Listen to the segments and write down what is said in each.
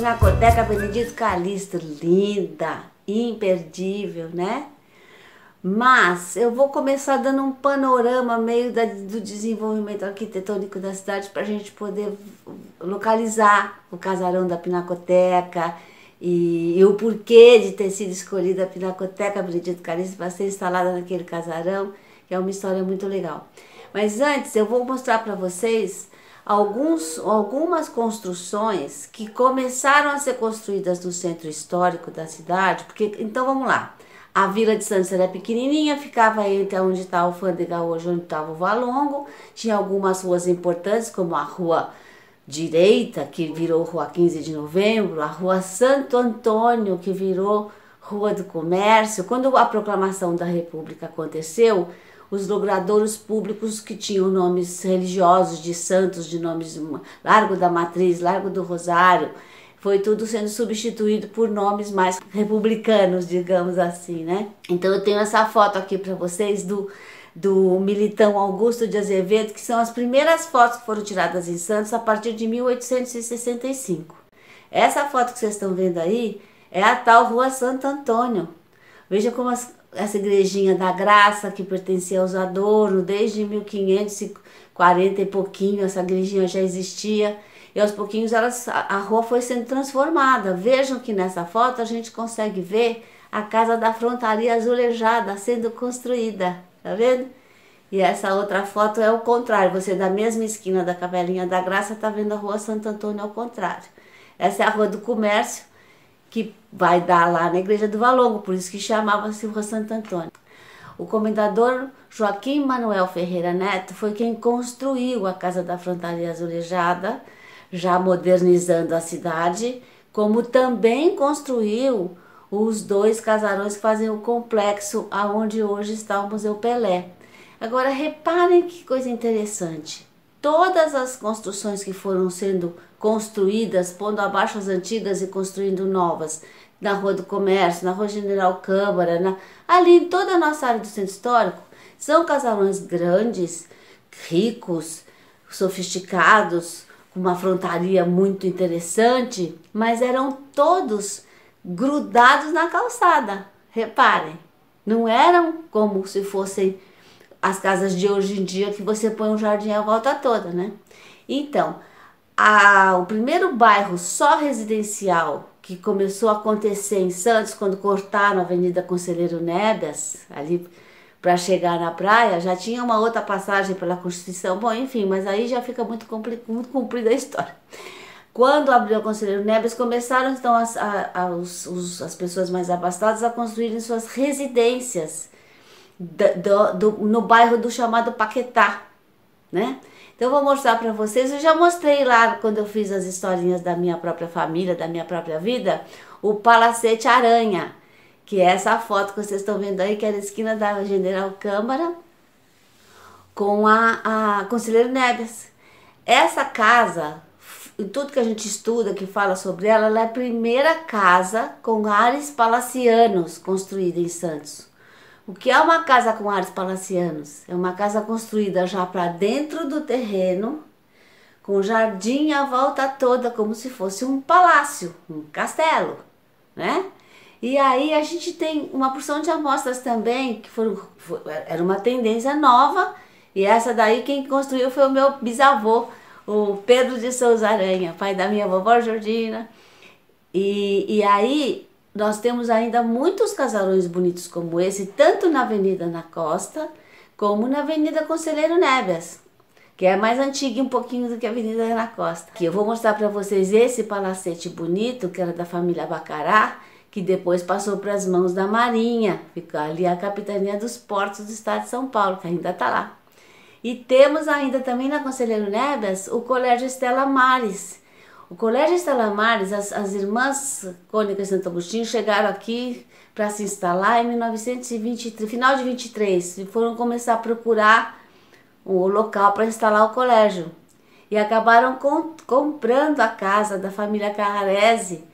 Pinacoteca Benedito Calixto, linda, imperdível, né? Mas eu vou começar dando um panorama meio do desenvolvimento arquitetônico da cidade para a gente poder localizar o casarão da Pinacoteca e o porquê de ter sido escolhida a Pinacoteca Benedito Calixto para ser instalada naquele casarão, que é uma história muito legal. Mas antes eu vou mostrar para vocês algumas construções que começaram a ser construídas no centro histórico da cidade, porque então vamos lá. A Vila de Santos era pequenininha, ficava entre onde está a alfândega hoje, onde estava o Valongo. Tinha algumas ruas importantes, como a Rua Direita, que virou Rua 15 de Novembro, a Rua Santo Antônio, que virou Rua do Comércio. Quando a proclamação da República aconteceu, os logradouros públicos que tinham nomes religiosos de santos, de nomes de Largo da Matriz, Largo do Rosário, foi tudo sendo substituído por nomes mais republicanos, digamos assim, né? Então eu tenho essa foto aqui para vocês do Militão Augusto de Azevedo, que são as primeiras fotos que foram tiradas em Santos a partir de 1865. Essa foto que vocês estão vendo aí é a tal Rua Santo Antônio. Veja como essa igrejinha da Graça, que pertencia aos Adorno, desde 1540 e pouquinho, essa igrejinha já existia. E aos pouquinhos a rua foi sendo transformada. Vejam que nessa foto a gente consegue ver a casa da Frontaria Azulejada sendo construída, tá vendo? E essa outra foto é o contrário, você da mesma esquina da Capelinha da Graça tá vendo a Rua Santo Antônio ao contrário. Essa é a Rua do Comércio, que vai dar lá na Igreja do Valongo, por isso que chamava-se Rua Santo Antônio. O comendador Joaquim Manuel Ferreira Neto foi quem construiu a Casa da Frontaria Azulejada, já modernizando a cidade, como também construiu os dois casarões que fazem o complexo aonde hoje está o Museu Pelé. Agora reparem que coisa interessante, todas as construções que foram sendo construídas, pondo abaixo as antigas e construindo novas, na Rua do Comércio, na Rua General Câmara, ali em toda a nossa área do centro histórico, são casarões grandes, ricos, sofisticados, uma frontaria muito interessante, mas eram todos grudados na calçada. Reparem, não eram como se fossem as casas de hoje em dia que você põe um jardim à volta toda, né? Então, o primeiro bairro só residencial que começou a acontecer em Santos, quando cortaram a Avenida Conselheiro Nebias, ali para chegar na praia, já tinha uma outra passagem pela Constituição, bom, enfim, mas aí já fica muito comprida a história. Quando abriu a Conselheiro Nebias, começaram então as pessoas mais abastadas a construírem suas residências no bairro do chamado Paquetá, né? Então eu vou mostrar para vocês, eu já mostrei lá quando eu fiz as historinhas da minha própria família, da minha própria vida, o Palacete Aranha, que é essa foto que vocês estão vendo aí, que era a esquina da General Câmara com a Conselheiro Nebias. Essa casa, tudo que a gente estuda, que fala sobre ela, ela é a primeira casa com ares palacianos construída em Santos. O que é uma casa com ares palacianos? É uma casa construída já para dentro do terreno, com jardim à volta toda, como se fosse um palácio, um castelo, né? E aí a gente tem uma porção de amostras também, que era uma tendência nova, e essa daí quem construiu foi o meu bisavô, o Pedro de Souza Aranha, pai da minha vovó Jordina. E aí nós temos ainda muitos casarões bonitos como esse, tanto na Avenida na Costa, como na Avenida Conselheiro Nebias, que é mais antiga um pouquinho do que a Avenida na Costa. Aqui eu vou mostrar para vocês esse palacete bonito, que era da família Bacará, que depois passou para as mãos da Marinha, ficou ali a Capitania dos Portos do Estado de São Paulo, que ainda está lá. E temos ainda também na Conselheiro Nebias o Colégio Estela Maris. O Colégio Estela Maris, as irmãs Cônica e Santo Agostinho chegaram aqui para se instalar em 1923, final de 23, e foram começar a procurar o local para instalar o colégio. E acabaram comprando a casa da família Carrarese,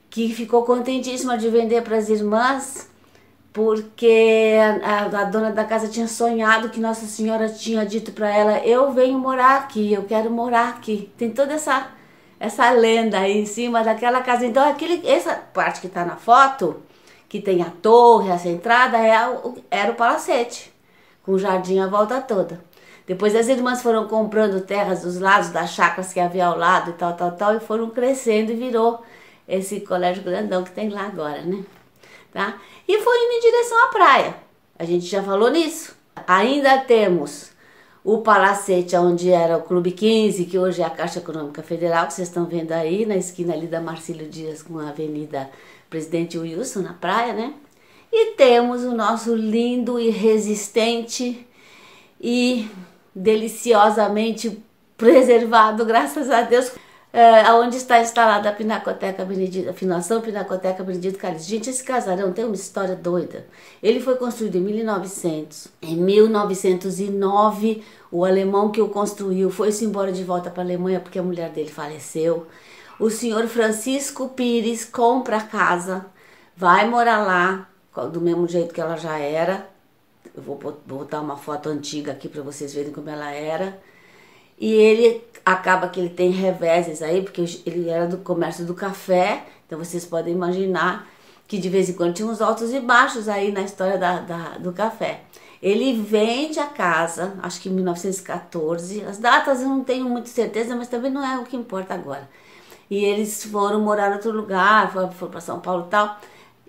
que ficou contentíssima de vender para as irmãs, porque a dona da casa tinha sonhado que Nossa Senhora tinha dito para ela: eu venho morar aqui, eu quero morar aqui. Tem toda essa lenda aí em cima daquela casa. Então essa parte que está na foto, que tem a torre, essa entrada, era o palacete, com o jardim à volta toda. Depois as irmãs foram comprando terras dos lados das chácaras que havia ao lado e tal, e foram crescendo e virou esse colégio grandão que tem lá agora, né? Tá? E foi indo em direção à praia. A gente já falou nisso. Ainda temos o palacete onde era o Clube 15, que hoje é a Caixa Econômica Federal, que vocês estão vendo aí, na esquina ali da Marcílio Dias com a Avenida Presidente Wilson, na praia, né? E temos o nosso lindo e resistente e deliciosamente preservado, graças a Deus, onde está instalada a Pinacoteca Benedito, a Fundação Pinacoteca Benedito Calixto. Gente, esse casarão tem uma história doida. Ele foi construído em 1900. Em 1909, o alemão que o construiu foi-se embora de volta para a Alemanha porque a mulher dele faleceu. O senhor Francisco Pires compra a casa, vai morar lá, do mesmo jeito que ela já era. Eu vou botar uma foto antiga aqui para vocês verem como ela era. E ele acaba que ele tem reveses aí, porque ele era do comércio do café, então vocês podem imaginar que de vez em quando tinha uns altos e baixos aí na história do café. Ele vende a casa, acho que em 1914, as datas eu não tenho muita certeza, mas também não é o que importa agora. E eles foram morar em outro lugar, foram para São Paulo e tal.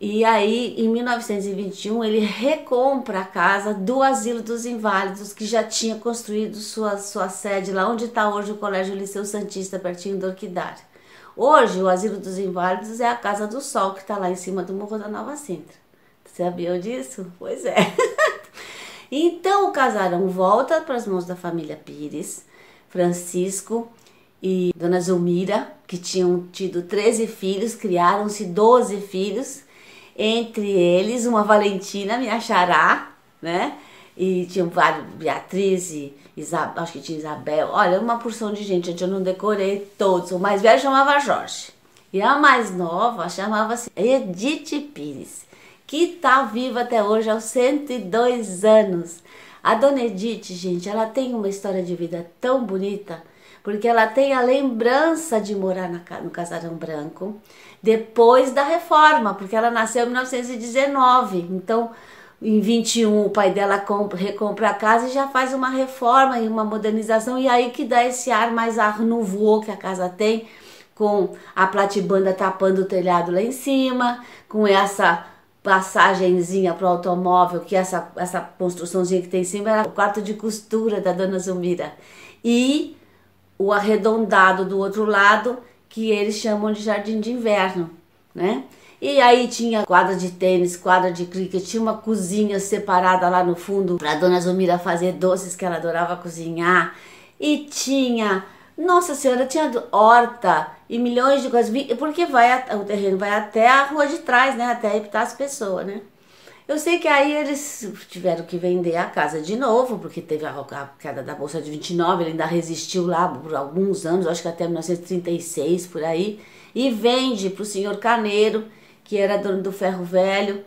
E aí, em 1921, ele recompra a casa do Asilo dos Inválidos, que já tinha construído sua sede lá, onde está hoje o Colégio Liceu Santista, pertinho do Orquidário. Hoje, o Asilo dos Inválidos é a Casa do Sol, que está lá em cima do Morro da Nova Sintra. Sabiam disso? Pois é. Então, o casarão volta para as mãos da família Pires, Francisco e Dona Zulmira, que tinham tido 13 filhos, criaram-se 12 filhos, entre eles uma Valentina, minha xará, né? E tinham vários, Beatriz e Isabel, acho que tinha Isabel, olha, uma porção de gente, eu não decorei todos. O mais velho chamava Jorge e a mais nova chamava-se Edith Pires, que está viva até hoje aos 102 anos. A Dona Edith, gente, ela tem uma história de vida tão bonita, porque ela tem a lembrança de morar no Casarão Branco depois da reforma, porque ela nasceu em 1919, então em 21 o pai dela recompra a casa e já faz uma reforma e uma modernização, e aí que dá esse ar mais Art Nouveau que a casa tem, com a platibanda tapando o telhado lá em cima, com essa passagenzinha para o automóvel, que essa construçãozinha que tem em cima era o quarto de costura da Dona Zulmira, e o arredondado do outro lado, que eles chamam de jardim de inverno, né? E aí tinha quadra de tênis, quadra de cricket, tinha uma cozinha separada lá no fundo para a Dona Zulmira fazer doces, que ela adorava cozinhar. E tinha, nossa senhora, tinha horta e milhões de coisas, porque o terreno vai até a rua de trás, né? Até Epitácio Pessoa, né? Eu sei que aí eles tiveram que vender a casa de novo, porque teve a queda da Bolsa de 29, ele ainda resistiu lá por alguns anos, acho que até 1936, por aí, e vende para o senhor Carneiro, que era dono do Ferro Velho,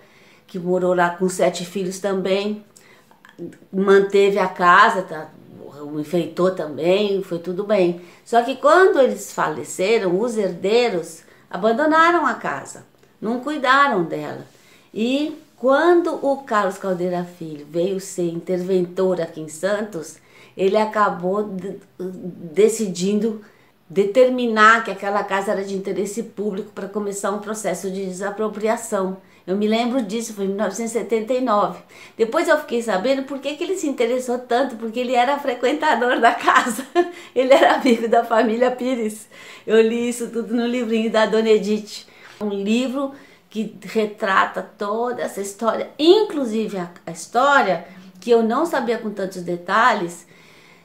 que morou lá com 7 filhos também, manteve a casa, enfeitou também, foi tudo bem. Só que quando eles faleceram, os herdeiros abandonaram a casa, não cuidaram dela. E quando o Carlos Caldeira Filho veio ser interventor aqui em Santos, ele acabou decidindo determinar que aquela casa era de interesse público para começar um processo de desapropriação. Eu me lembro disso, foi em 1979. Depois eu fiquei sabendo por que ele se interessou tanto, porque ele era frequentador da casa, ele era amigo da família Pires. Eu li isso tudo no livrinho da Dona Edith, um livro que retrata toda essa história, inclusive a história que eu não sabia com tantos detalhes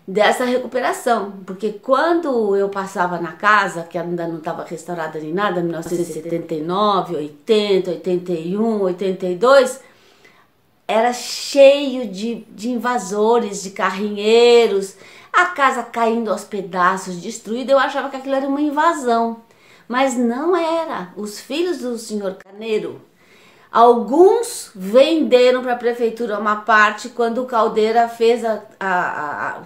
dessa recuperação, porque quando eu passava na casa, que ainda não estava restaurada nem nada, 1979, 80, 81, 82, era cheio de invasores, de carrinheiros, a casa caindo aos pedaços, destruída. Eu achava que aquilo era uma invasão. Mas não era. Os filhos do senhor Carneiro, Alguns venderam para a prefeitura uma parte quando o Caldeira fez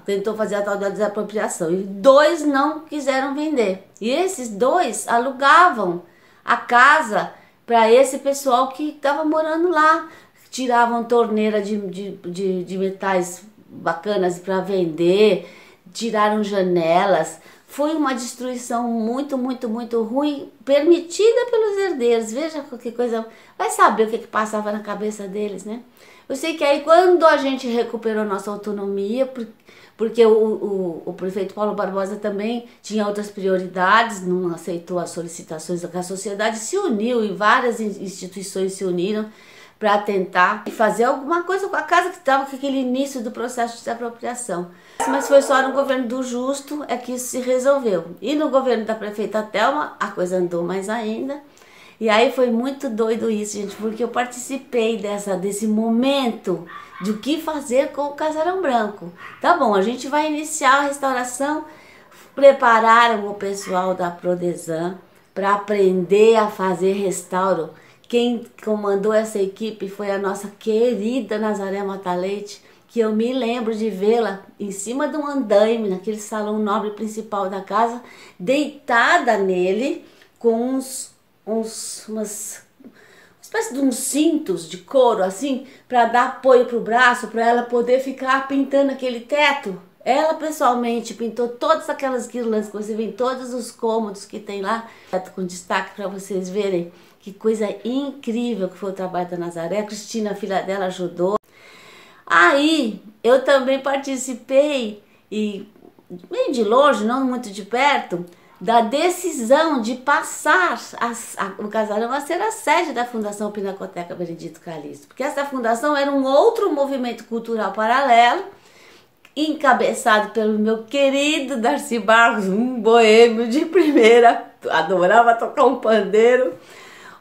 tentou fazer a tal da desapropriação. E 2 não quiseram vender. E esses 2 alugavam a casa para esse pessoal que estava morando lá. Tiravam torneira de metais bacanas para vender, tiraram janelas. Foi uma destruição muito, muito, muito ruim, permitida pelos herdeiros. Veja que coisa... Vai saber o que passava na cabeça deles, né? Eu sei que aí quando a gente recuperou nossa autonomia, porque o prefeito Paulo Barbosa também tinha outras prioridades, não aceitou as solicitações da sociedade, se uniu e várias instituições se uniram para tentar fazer alguma coisa com a casa que estava com aquele início do processo de desapropriação. Mas foi só no governo do Justo é que isso se resolveu. E no governo da prefeita Thelma a coisa andou mais ainda. E aí foi muito doido isso, gente, porque eu participei desse momento de o que fazer com o Casarão Branco. Tá bom, a gente vai iniciar a restauração. Prepararam o pessoal da Prodesan para aprender a fazer restauro. Quem comandou essa equipe foi a nossa querida Nazaré Mataleite, que eu me lembro de vê-la em cima de um andaime, naquele salão nobre principal da casa, deitada nele, com uma espécie de uns cintos de couro, assim, para dar apoio para o braço, para ela poder ficar pintando aquele teto. Ela pessoalmente pintou todas aquelas guirlandas que você vê em todos os cômodos que tem lá, com destaque para vocês verem. Que coisa incrível que foi o trabalho da Nazaré. A Cristina, a filha dela, ajudou. Aí eu também participei, e meio de longe, não muito de perto, da decisão de passar o Casarão a ser a sede da Fundação Pinacoteca Benedito Calixto. Porque essa fundação era um outro movimento cultural paralelo, encabeçado pelo meu querido Darcy Barros, um boêmio de primeira, adorava tocar um pandeiro.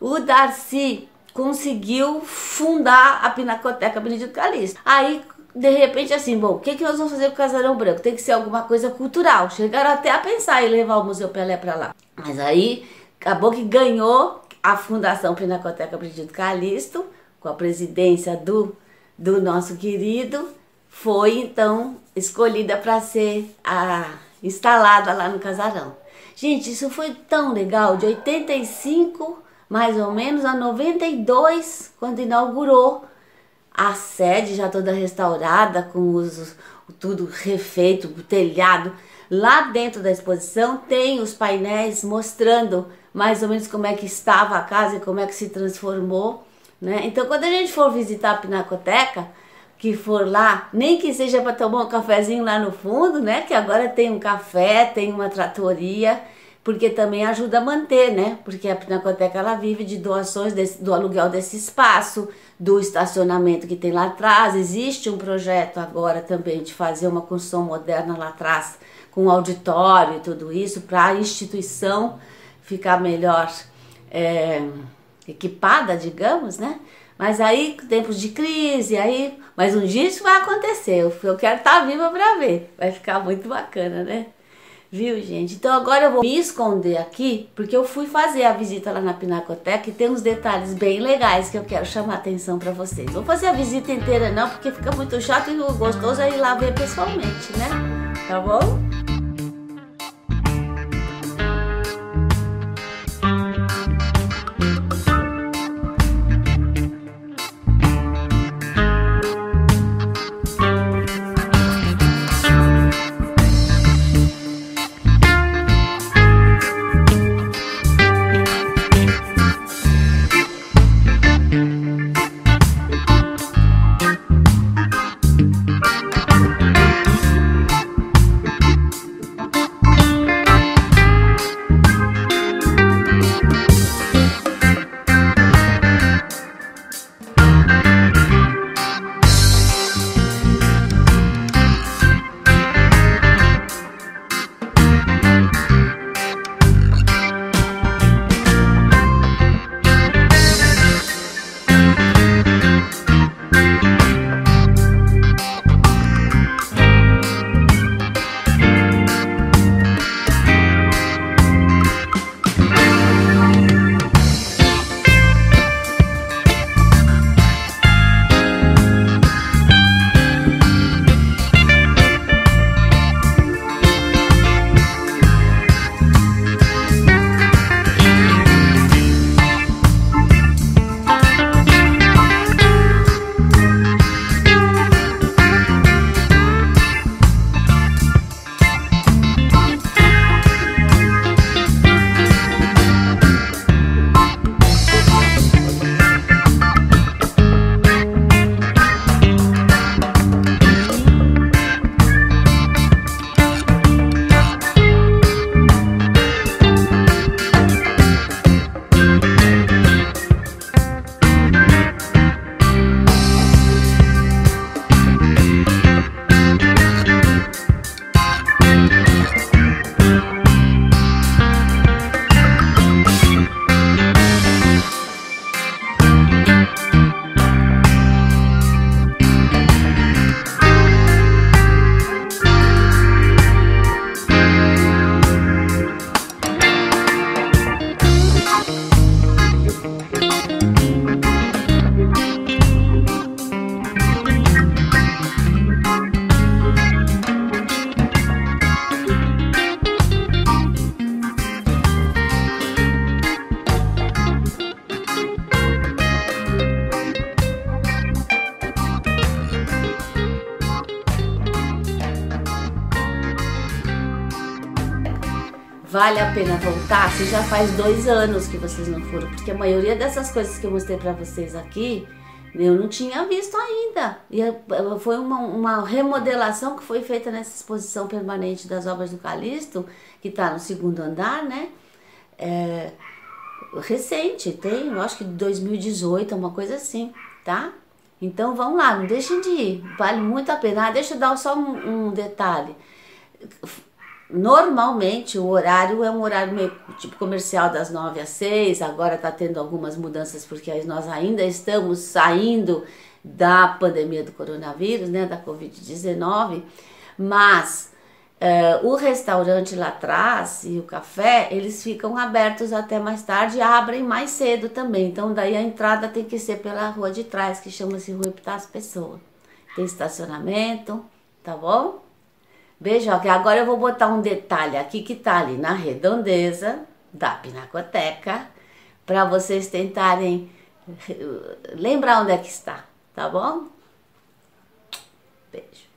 O Darcy conseguiu fundar a Pinacoteca Benedito Calixto. Aí, de repente, assim, bom, o que nós vamos fazer com o Casarão Branco? Tem que ser alguma coisa cultural. Chegaram até a pensar em levar o Museu Pelé para lá. Mas aí, acabou que ganhou a Fundação Pinacoteca Benedito Calixto, com a presidência do nosso querido, foi, então, escolhida para ser instalada lá no Casarão. Gente, isso foi tão legal, de 85... mais ou menos a 92, quando inaugurou a sede já toda restaurada, com tudo refeito, o telhado. Lá dentro da exposição tem os painéis mostrando mais ou menos como é que estava a casa e como é que se transformou, né? Então quando a gente for visitar a Pinacoteca, que for lá, nem que seja para tomar um cafezinho lá no fundo, né? Que agora tem um café, tem uma tratoria, porque também ajuda a manter, né? Porque a Pinacoteca ela vive de doações do aluguel desse espaço, do estacionamento que tem lá atrás. Existe um projeto agora também de fazer uma construção moderna lá atrás, com auditório e tudo isso, para a instituição ficar melhor equipada, digamos, né? Mas aí, tempos de crise, mas um dia isso vai acontecer. Eu quero estar viva para ver. Vai ficar muito bacana, né? Viu, gente? Então agora eu vou me esconder aqui, porque eu fui fazer a visita lá na Pinacoteca e tem uns detalhes bem legais que eu quero chamar a atenção para vocês. Vou fazer a visita inteira não, porque fica muito chato e o gostoso é ir lá ver pessoalmente, né? Tá bom? vale a pena voltar se já faz 2 anos que vocês não foram, porque a maioria dessas coisas que eu mostrei para vocês aqui, eu não tinha visto ainda. E foi uma remodelação que foi feita nessa exposição permanente das obras do Calixto, que está no 2º andar, né? Recente, tem, eu acho que de 2018, uma coisa assim, tá? Então vão lá, não deixem de ir, vale muito a pena. Deixa eu dar só um detalhe. Normalmente o horário é um horário meio tipo comercial, das 9 às 6, agora está tendo algumas mudanças porque nós ainda estamos saindo da pandemia do coronavírus, né, da Covid-19, mas o restaurante lá atrás e o café, eles ficam abertos até mais tarde e abrem mais cedo também. Então daí a entrada tem que ser pela rua de trás, que chama-se Rua Epitácio Pessoa. Tem estacionamento, tá bom? Veja, que agora eu vou botar um detalhe aqui que tá ali na redondeza da Pinacoteca, para vocês tentarem lembrar onde é que está, tá bom? Beijo.